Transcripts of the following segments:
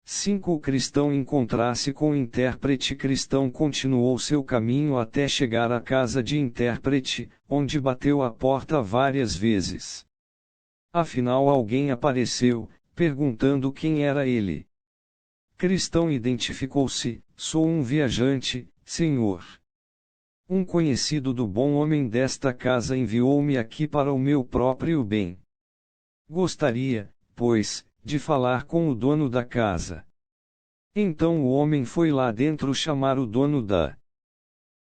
5. O cristão encontrasse com o intérprete. Cristão continuou seu caminho até chegar à casa de intérprete, onde bateu à porta várias vezes. Afinal alguém apareceu, perguntando quem era ele. Cristão identificou-se: sou um viajante, senhor. Um conhecido do bom homem desta casa enviou-me aqui para o meu próprio bem. Gostaria, pois, de falar com o dono da casa. Então o homem foi lá dentro chamar o dono da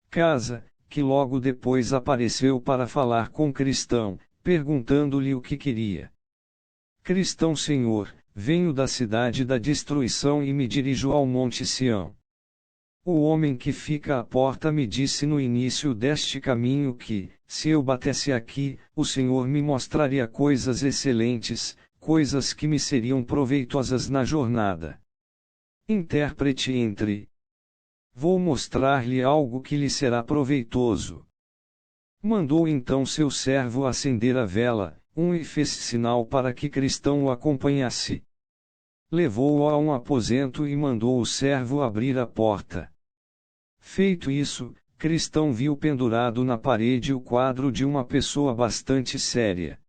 casa, que logo depois apareceu para falar com Cristão, perguntando-lhe o que queria. Cristão: Senhor, venho da cidade da destruição e me dirijo ao Monte Sião. O homem que fica à porta me disse no início deste caminho que, se eu batesse aqui, o Senhor me mostraria coisas excelentes, coisas que me seriam proveitosas na jornada. Intérprete: entre. Vou mostrar-lhe algo que lhe será proveitoso. Mandou então seu servo acender a vela, e fez sinal para que Cristão o acompanhasse. Levou-o a um aposento e mandou o servo abrir a porta. Feito isso, Cristão viu pendurado na parede o quadro de uma pessoa bastante séria.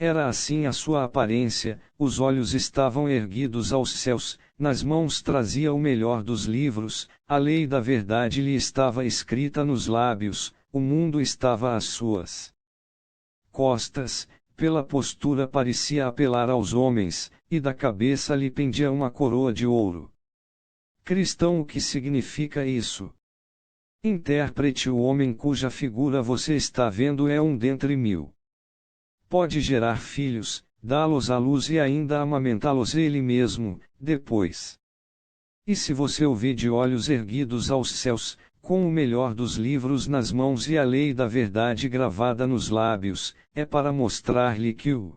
Era assim a sua aparência: os olhos estavam erguidos aos céus, nas mãos trazia o melhor dos livros, a lei da verdade lhe estava escrita nos lábios, o mundo estava às suas costas, pela postura parecia apelar aos homens, e da cabeça lhe pendia uma coroa de ouro. Cristão: o que significa isso? Intérprete: o homem cuja figura você está vendo é um dentre mil. Pode gerar filhos, dá-los à luz e ainda amamentá-los ele mesmo, depois. E se você o vê de olhos erguidos aos céus, com o melhor dos livros nas mãos e a lei da verdade gravada nos lábios, é para mostrar-lhe que o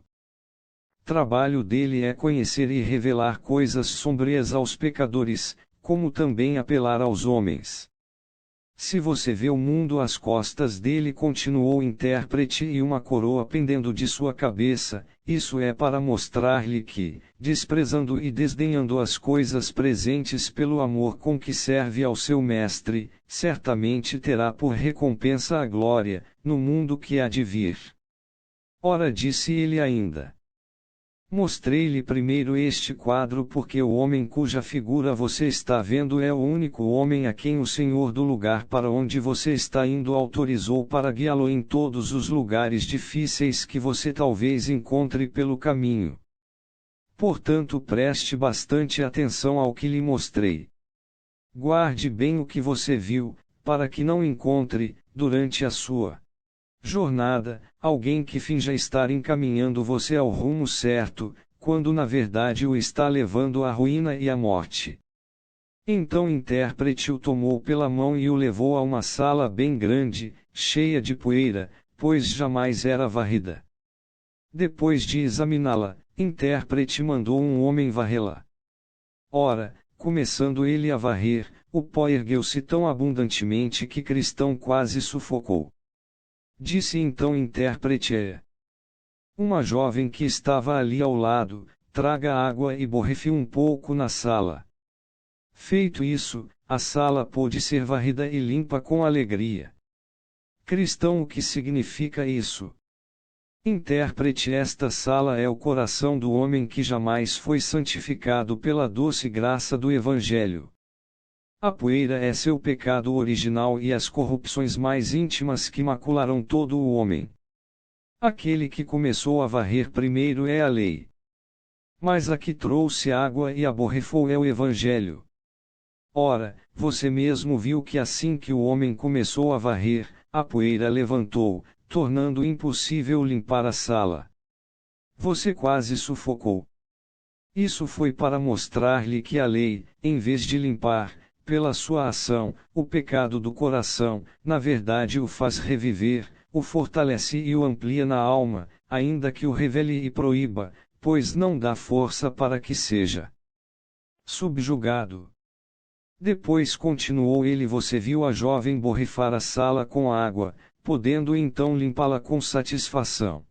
trabalho dele é conhecer e revelar coisas sombrias aos pecadores, como também apelar aos homens. Se você vê o mundo às costas dele, continuou o intérprete, e uma coroa pendendo de sua cabeça, isso é para mostrar-lhe que, desprezando e desdenhando as coisas presentes pelo amor com que serve ao seu mestre, certamente terá por recompensa a glória, no mundo que há de vir. Ora, disse ele ainda. Mostrei-lhe primeiro este quadro porque o homem cuja figura você está vendo é o único homem a quem o Senhor do lugar para onde você está indo autorizou para guiá-lo em todos os lugares difíceis que você talvez encontre pelo caminho. Portanto, preste bastante atenção ao que lhe mostrei. Guarde bem o que você viu, para que não encontre, durante a sua jornada, alguém que finja estar encaminhando você ao rumo certo, quando na verdade o está levando à ruína e à morte. Então o intérprete o tomou pela mão e o levou a uma sala bem grande, cheia de poeira, pois jamais era varrida. Depois de examiná-la, intérprete mandou um homem varrê-la. Ora, começando ele a varrer, o pó ergueu-se tão abundantemente que Cristão quase sufocou. Disse então o intérprete: uma jovem que estava ali ao lado, traga água e borrife um pouco na sala. Feito isso, a sala pôde ser varrida e limpa com alegria. Cristão: o que significa isso? Intérprete: esta sala é o coração do homem que jamais foi santificado pela doce graça do Evangelho. A poeira é seu pecado original e as corrupções mais íntimas que macularam todo o homem. Aquele que começou a varrer primeiro é a lei. Mas a que trouxe água e a borrifou é o Evangelho. Ora, você mesmo viu que assim que o homem começou a varrer, a poeira levantou, tornando impossível limpar a sala. Você quase sufocou. Isso foi para mostrar-lhe que a lei, em vez de limpar, pela sua ação, o pecado do coração, na verdade o faz reviver, o fortalece e o amplia na alma, ainda que o revele e proíba, pois não dá força para que seja subjugado. Depois continuou ele: você viu a jovem borrifar a sala com água, podendo então limpá-la com satisfação.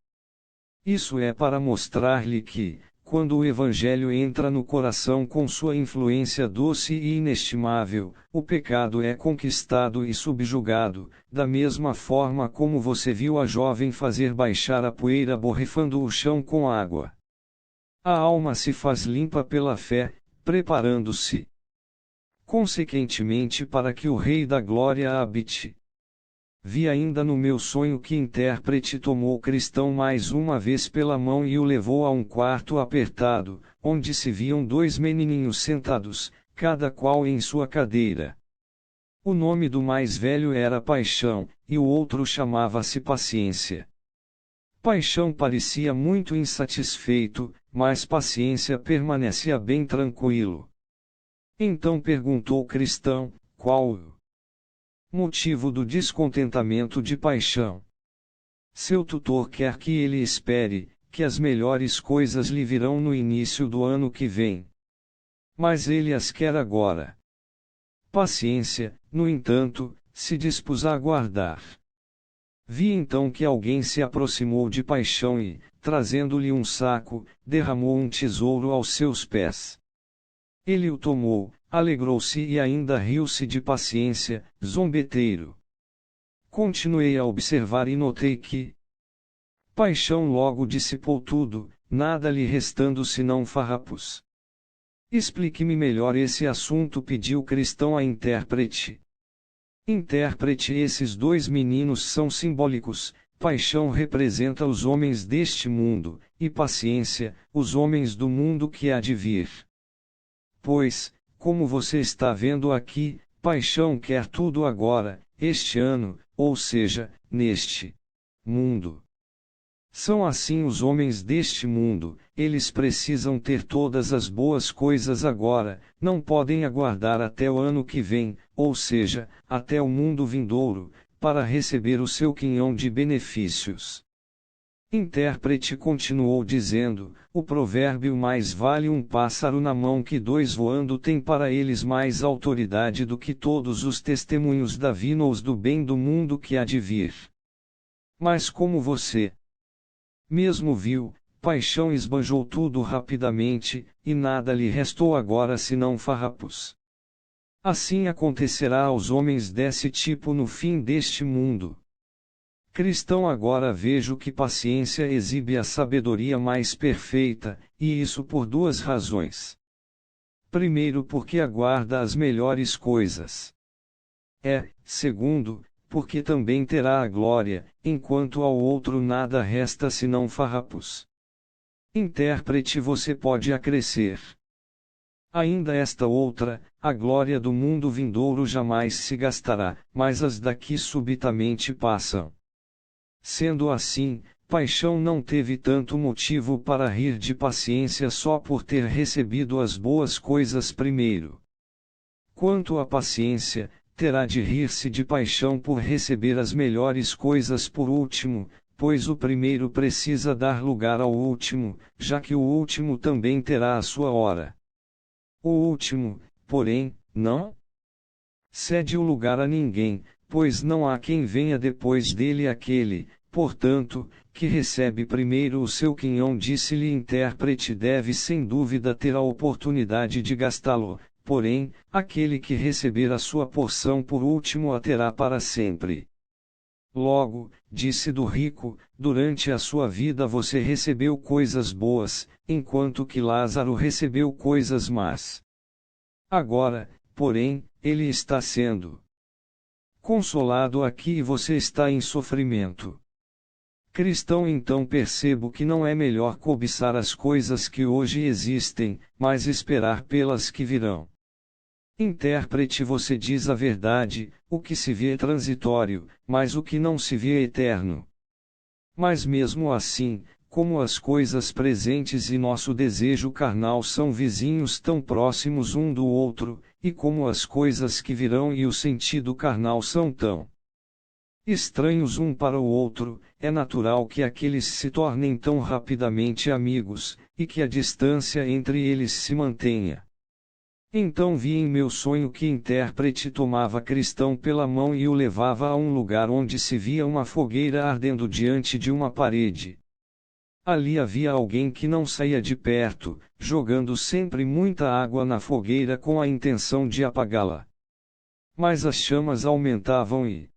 Isso é para mostrar-lhe que, quando o Evangelho entra no coração com sua influência doce e inestimável, o pecado é conquistado e subjugado, da mesma forma como você viu a jovem fazer baixar a poeira borrifando o chão com água. A alma se faz limpa pela fé, preparando-se consequentemente para que o Rei da Glória a habite. Vi ainda no meu sonho que intérprete tomou o cristão mais uma vez pela mão e o levou a um quarto apertado, onde se viam dois menininhos sentados, cada qual em sua cadeira. O nome do mais velho era Paixão, e o outro chamava-se Paciência. Paixão parecia muito insatisfeito, mas Paciência permanecia bem tranquilo. Então perguntou o cristão, qual o motivo do descontentamento de Paixão? Seu tutor quer que ele espere, que as melhores coisas lhe virão no início do ano que vem. Mas ele as quer agora. Paciência, no entanto, se dispôs a aguardar. Vi então que alguém se aproximou de Paixão e, trazendo-lhe um saco, derramou um tesouro aos seus pés. Ele o tomou, alegrou-se e ainda riu-se de Paciência, zombeteiro. Continuei a observar e notei que Paixão logo dissipou tudo, nada lhe restando senão farrapos. Explique-me melhor esse assunto, pediu o cristão a intérprete. Intérprete, esses dois meninos são simbólicos, Paixão representa os homens deste mundo, e Paciência, os homens do mundo que há de vir. Pois, como você está vendo aqui, Paixão quer tudo agora, este ano, ou seja, neste mundo. São assim os homens deste mundo, eles precisam ter todas as boas coisas agora, não podem aguardar até o ano que vem, ou seja, até o mundo vindouro, para receber o seu quinhão de benefícios. Intérprete continuou dizendo, o provérbio mais vale um pássaro na mão que dois voando tem para eles mais autoridade do que todos os testemunhos divinos do bem do mundo que há de vir. Mas como você mesmo viu, Paixão esbanjou tudo rapidamente, e nada lhe restou agora senão farrapos. Assim acontecerá aos homens desse tipo no fim deste mundo. Cristão, agora vejo que Paciência exibe a sabedoria mais perfeita, e isso por duas razões. Primeiro, porque aguarda as melhores coisas. Segundo, porque também terá a glória, enquanto ao outro nada resta senão farrapos. Intérprete, você pode acrescer ainda esta outra, a glória do mundo vindouro jamais se gastará, mas as daqui subitamente passam. Sendo assim, Paixão não teve tanto motivo para rir de Paciência só por ter recebido as boas coisas primeiro. Quanto à Paciência, terá de rir-se de Paixão por receber as melhores coisas por último, pois o primeiro precisa dar lugar ao último, já que o último também terá a sua hora. O último, porém, não cede o lugar a ninguém, pois não há quem venha depois dele aquele, portanto, que recebe primeiro o seu quinhão, disse-lhe intérprete, deve sem dúvida ter a oportunidade de gastá-lo, porém, aquele que receber a sua porção por último a terá para sempre. Logo, disse do rico, durante a sua vida você recebeu coisas boas, enquanto que Lázaro recebeu coisas más. Agora, porém, ele está sendo consolado aqui e você está em sofrimento. Cristão, então percebo que não é melhor cobiçar as coisas que hoje existem, mas esperar pelas que virão. Intérprete, você diz a verdade, o que se vê é transitório, mas o que não se vê é eterno. Mas mesmo assim, como as coisas presentes e nosso desejo carnal são vizinhos tão próximos um do outro, e como as coisas que virão e o sentido carnal são tão estranhos um para o outro, é natural que aqueles se tornem tão rapidamente amigos, e que a distância entre eles se mantenha. Então vi em meu sonho que intérprete tomava Cristão pela mão e o levava a um lugar onde se via uma fogueira ardendo diante de uma parede. Ali havia alguém que não saía de perto, jogando sempre muita água na fogueira com a intenção de apagá-la. Mas as chamas aumentavam e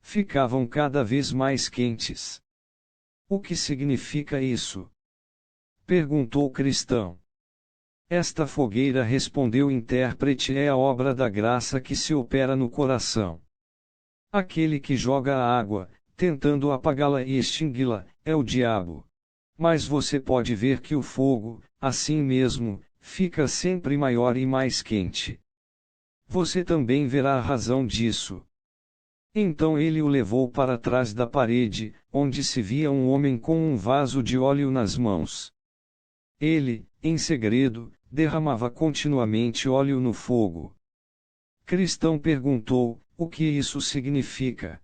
ficavam cada vez mais quentes. O que significa isso? Perguntou o cristão. Esta fogueira, respondeu o intérprete, é a obra da graça que se opera no coração. Aquele que joga a água, tentando apagá-la e extingui-la, é o diabo. Mas você pode ver que o fogo, assim mesmo, fica sempre maior e mais quente. Você também verá a razão disso. Então ele o levou para trás da parede, onde se via um homem com um vaso de óleo nas mãos. Ele, em segredo, derramava continuamente óleo no fogo. Cristão perguntou: o que isso significa?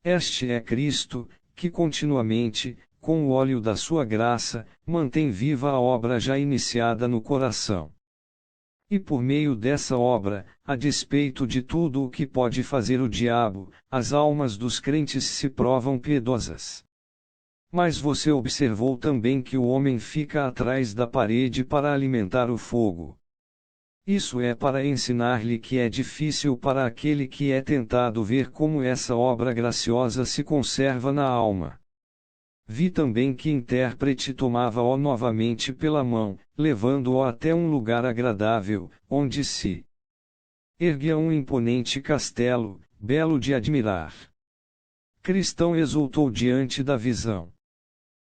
Este é Cristo, que continuamente, com o óleo da sua graça, mantém viva a obra já iniciada no coração. E por meio dessa obra, a despeito de tudo o que pode fazer o diabo, as almas dos crentes se provam piedosas. Mas você observou também que o homem fica atrás da parede para alimentar o fogo. Isso é para ensinar-lhe que é difícil para aquele que é tentado ver como essa obra graciosa se conserva na alma. Vi também que intérprete tomava-o novamente pela mão, levando-o até um lugar agradável, onde se erguia um imponente castelo, belo de admirar. Cristão exultou diante da visão.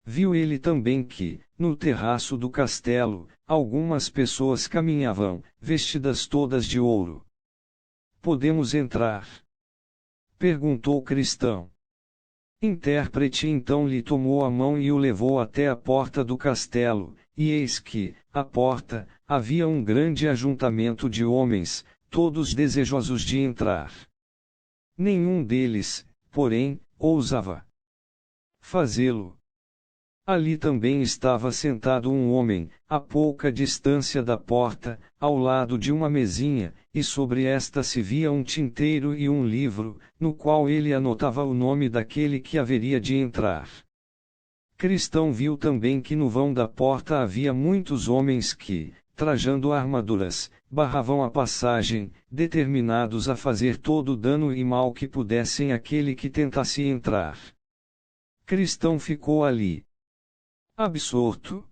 Viu ele também que, no terraço do castelo, algumas pessoas caminhavam, vestidas todas de ouro. Podemos entrar? Perguntou o cristão. Intérprete então lhe tomou a mão e o levou até a porta do castelo, e eis que, à porta, havia um grande ajuntamento de homens, todos desejosos de entrar. Nenhum deles, porém, ousava fazê-lo. Ali também estava sentado um homem, a pouca distância da porta, ao lado de uma mesinha, e sobre esta se via um tinteiro e um livro, no qual ele anotava o nome daquele que haveria de entrar. Cristão viu também que no vão da porta havia muitos homens que, trajando armaduras, barravam a passagem, determinados a fazer todo o dano e mal que pudessem àquele que tentasse entrar. Cristão ficou ali, absorto.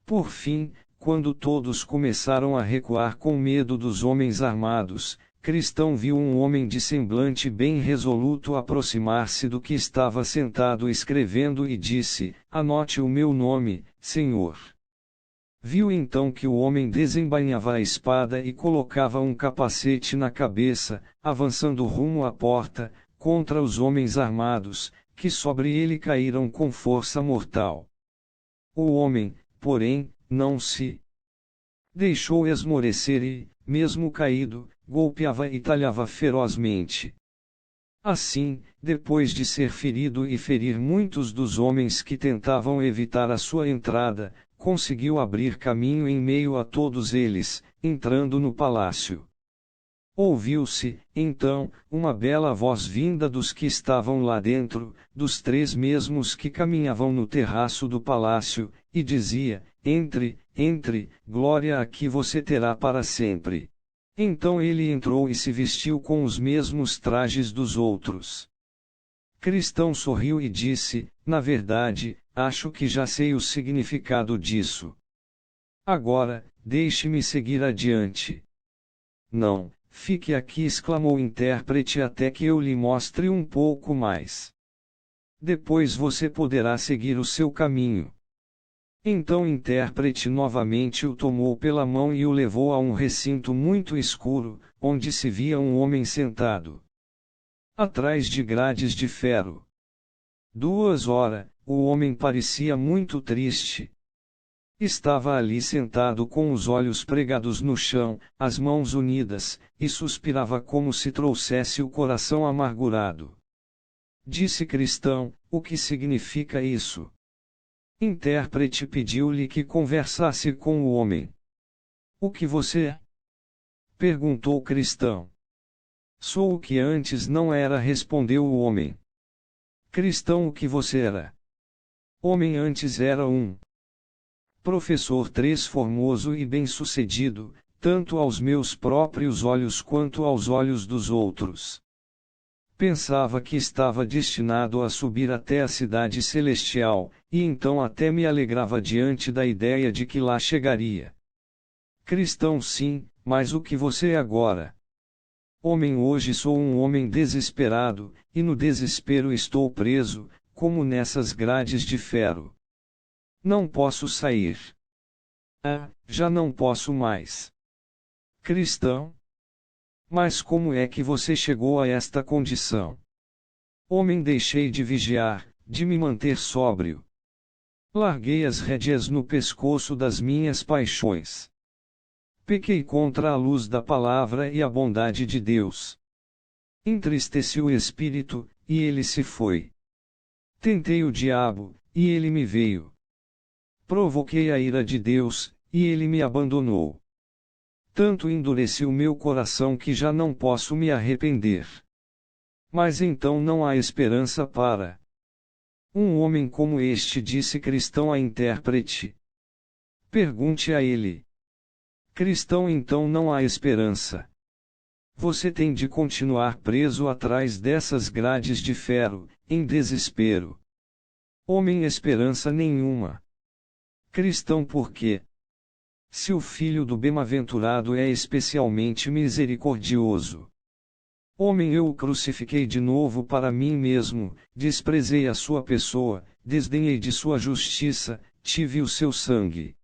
Por fim, quando todos começaram a recuar com medo dos homens armados, Cristão viu um homem de semblante bem resoluto aproximar-se do que estava sentado escrevendo e disse: anote o meu nome, Senhor. Viu então que o homem desembainhava a espada e colocava um capacete na cabeça, avançando rumo à porta, contra os homens armados, que sobre ele caíram com força mortal. O homem, porém, não se deixou esmorecer e, mesmo caído, golpeava e talhava ferozmente. Assim, depois de ser ferido e ferir muitos dos homens que tentavam evitar a sua entrada, conseguiu abrir caminho em meio a todos eles, entrando no palácio. Ouviu-se, então, uma bela voz vinda dos que estavam lá dentro, dos três mesmos que caminhavam no terraço do palácio, e dizia: entre, entre, glória a que você terá para sempre. Então ele entrou e se vestiu com os mesmos trajes dos outros. Cristão sorriu e disse: na verdade, acho que já sei o significado disso. Agora, deixe-me seguir adiante. Não. Fique aqui, exclamou o intérprete, até que eu lhe mostre um pouco mais. Depois você poderá seguir o seu caminho. Então o intérprete novamente o tomou pela mão e o levou a um recinto muito escuro, onde se via um homem sentado atrás de grades de ferro. 2 horas, o homem parecia muito triste. Estava ali sentado com os olhos pregados no chão, as mãos unidas, e suspirava como se trouxesse o coração amargurado. Disse Cristão: o que significa isso? Intérprete pediu-lhe que conversasse com o homem. O que você é? Perguntou Cristão. Sou o que antes não era, respondeu o homem. Cristão: o que você era? Homem antes era um professor formoso e bem-sucedido, tanto aos meus próprios olhos quanto aos olhos dos outros. Pensava que estava destinado a subir até a cidade celestial, e então até me alegrava diante da ideia de que lá chegaria. Cristão sim, mas o que você é agora? Homem, hoje sou um homem desesperado, e no desespero estou preso, como nessas grades de ferro. Não posso sair. Ah, já não posso mais. Cristão? Mas como é que você chegou a esta condição? Homem, deixei de vigiar, de me manter sóbrio. Larguei as rédeas no pescoço das minhas paixões. Pequei contra a luz da palavra e a bondade de Deus. Entristeci o espírito, e ele se foi. Tentei o diabo, e ele me veio. Provoquei a ira de Deus, e ele me abandonou. Tanto endureci o meu coração que já não posso me arrepender. Mas então não há esperança para um homem como este, disse Cristão à intérprete. Pergunte a ele. Cristão, então não há esperança. Você tem de continuar preso atrás dessas grades de ferro, em desespero. Homem, esperança nenhuma. Cristão, por quê? Se o Filho do Bem-aventurado é especialmente misericordioso. Homem, eu o crucifiquei de novo para mim mesmo, desprezei a sua pessoa, desdenhei de sua justiça, tive o seu sangue.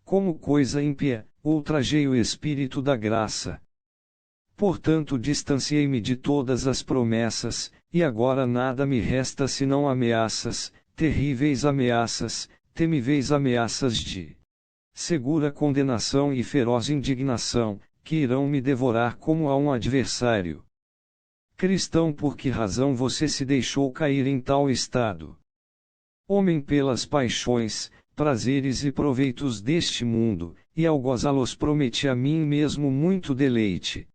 Como coisa ímpia, ultrajei o Espírito da graça. Portanto, distanciei-me de todas as promessas, e agora nada me resta senão ameaças, terríveis ameaças, temíveis ameaças de segura condenação e feroz indignação, que irão me devorar como a um adversário. Cristão, por que razão você se deixou cair em tal estado? Homem, pelas paixões, prazeres e proveitos deste mundo, e ao gozá-los prometi a mim mesmo muito deleite.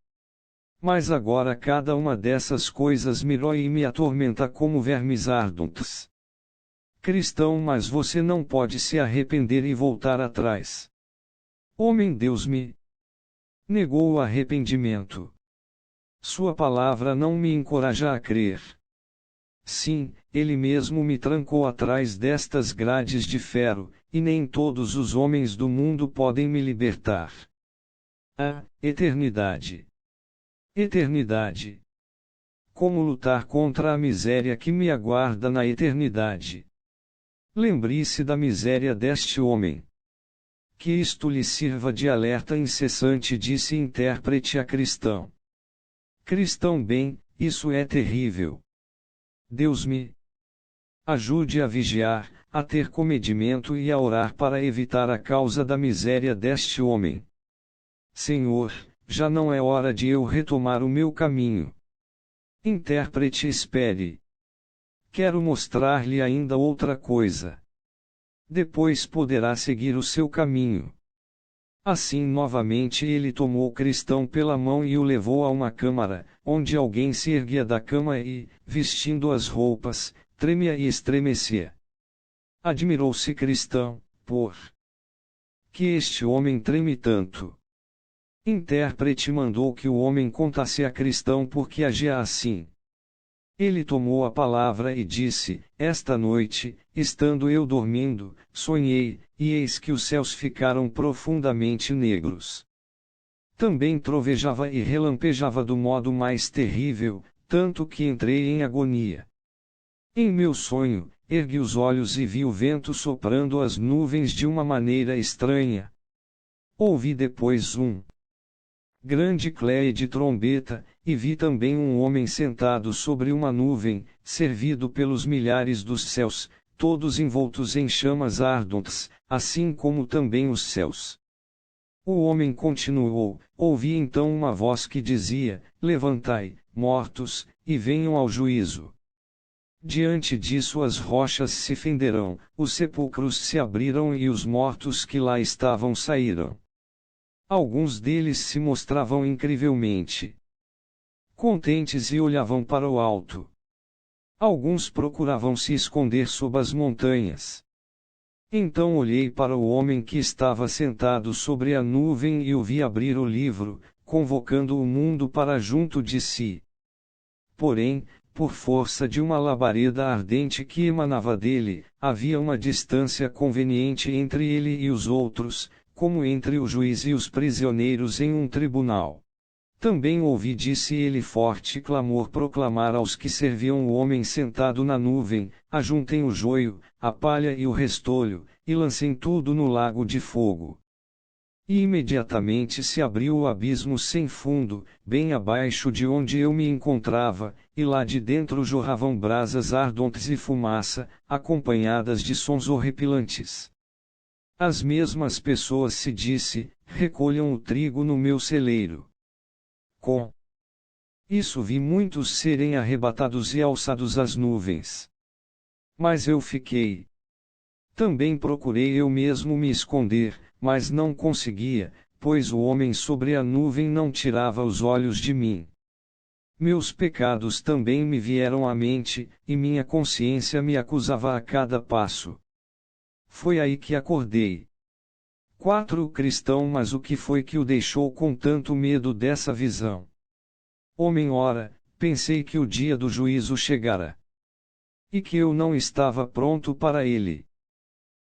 Mas agora cada uma dessas coisas me rói e me atormenta como vermes ardentes. Cristão, mas você não pode se arrepender e voltar atrás. Homem, Deus me negou o arrependimento. Sua palavra não me encoraja a crer. Sim, ele mesmo me trancou atrás destas grades de ferro, e nem todos os homens do mundo podem me libertar. Ah, eternidade! Eternidade! Como lutar contra a miséria que me aguarda na eternidade? Lembre-se da miséria deste homem. Que isto lhe sirva de alerta incessante, disse intérprete a Cristão. Cristão, bem, isso é terrível. Deus me ajude a vigiar, a ter comedimento e a orar para evitar a causa da miséria deste homem. Senhor, já não é hora de eu retomar o meu caminho. Intérprete, espere. Quero mostrar-lhe ainda outra coisa. Depois poderá seguir o seu caminho. Assim novamente ele tomou Cristão pela mão e o levou a uma câmara, onde alguém se erguia da cama e, vestindo as roupas, tremia e estremecia. Admirou-se Cristão, por que este homem treme tanto. Intérprete mandou que o homem contasse a Cristão por que agia assim. Ele tomou a palavra e disse: Esta noite, estando eu dormindo, sonhei, e eis que os céus ficaram profundamente negros. Também trovejava e relampejava do modo mais terrível, tanto que entrei em agonia. Em meu sonho, ergui os olhos e vi o vento soprando as nuvens de uma maneira estranha. Ouvi depois grande cléia de trombeta, e vi também um homem sentado sobre uma nuvem, servido pelos milhares dos céus, todos envoltos em chamas ardentes, assim como também os céus. O homem continuou: ouvi então uma voz que dizia: Levantai, mortos, e venham ao juízo. Diante disso as rochas se fenderão, os sepulcros se abriram e os mortos que lá estavam saíram. Alguns deles se mostravam incrivelmente contentes e olhavam para o alto. Alguns procuravam se esconder sob as montanhas. Então olhei para o homem que estava sentado sobre a nuvem e o vi abrir o livro, convocando o mundo para junto de si. Porém, por força de uma labareda ardente que emanava dele, havia uma distância conveniente entre ele e os outros, como entre o juiz e os prisioneiros em um tribunal. Também ouvi, disse ele, forte clamor proclamar aos que serviam o homem sentado na nuvem: ajuntem o joio, a palha e o restolho, e lancem tudo no lago de fogo. E imediatamente se abriu o abismo sem fundo, bem abaixo de onde eu me encontrava, e lá de dentro jorravam brasas ardentes e fumaça, acompanhadas de sons horripilantes. As mesmas pessoas, se disse, recolham o trigo no meu celeiro. Com isso vi muitos serem arrebatados e alçados às nuvens. Mas eu fiquei. Também procurei eu mesmo me esconder, mas não conseguia, pois o homem sobre a nuvem não tirava os olhos de mim. Meus pecados também me vieram à mente, e minha consciência me acusava a cada passo. Foi aí que acordei. 4 Cristão, mas o que foi que o deixou com tanto medo dessa visão? Homem, ora, pensei que o dia do juízo chegara. E que eu não estava pronto para ele.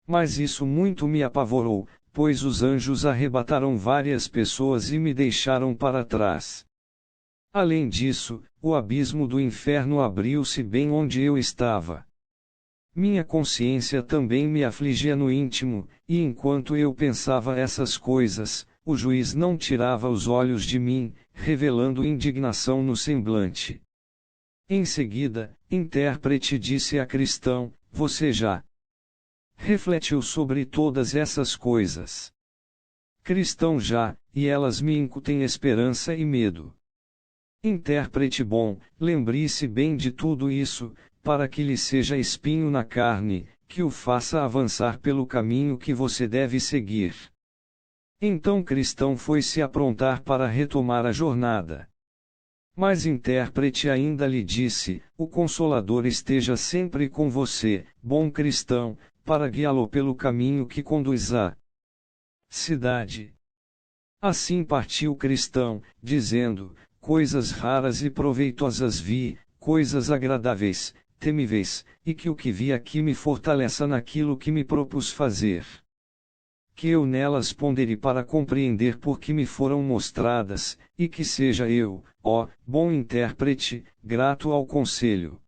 Mas isso muito me apavorou, pois os anjos arrebataram várias pessoas e me deixaram para trás. Além disso, o abismo do inferno abriu-se bem onde eu estava. Minha consciência também me afligia no íntimo, e enquanto eu pensava essas coisas, o juiz não tirava os olhos de mim, revelando indignação no semblante. Em seguida, intérprete disse a Cristão: você já refletiu sobre todas essas coisas? Cristão: já, e elas me incutem esperança e medo. Intérprete: bom, lembre-se bem de tudo isso, para que lhe seja espinho na carne, que o faça avançar pelo caminho que você deve seguir. Então Cristão foi se aprontar para retomar a jornada. Mas intérprete ainda lhe disse: o Consolador esteja sempre com você, bom cristão, para guiá-lo pelo caminho que conduz à cidade. Assim partiu Cristão, dizendo: coisas raras e proveitosas vi, coisas agradáveis, temíveis, e que o que vi aqui me fortaleça naquilo que me propus fazer. Que eu nelas pondere para compreender por que me foram mostradas, e que seja eu, ó bom intérprete, grato ao conselho.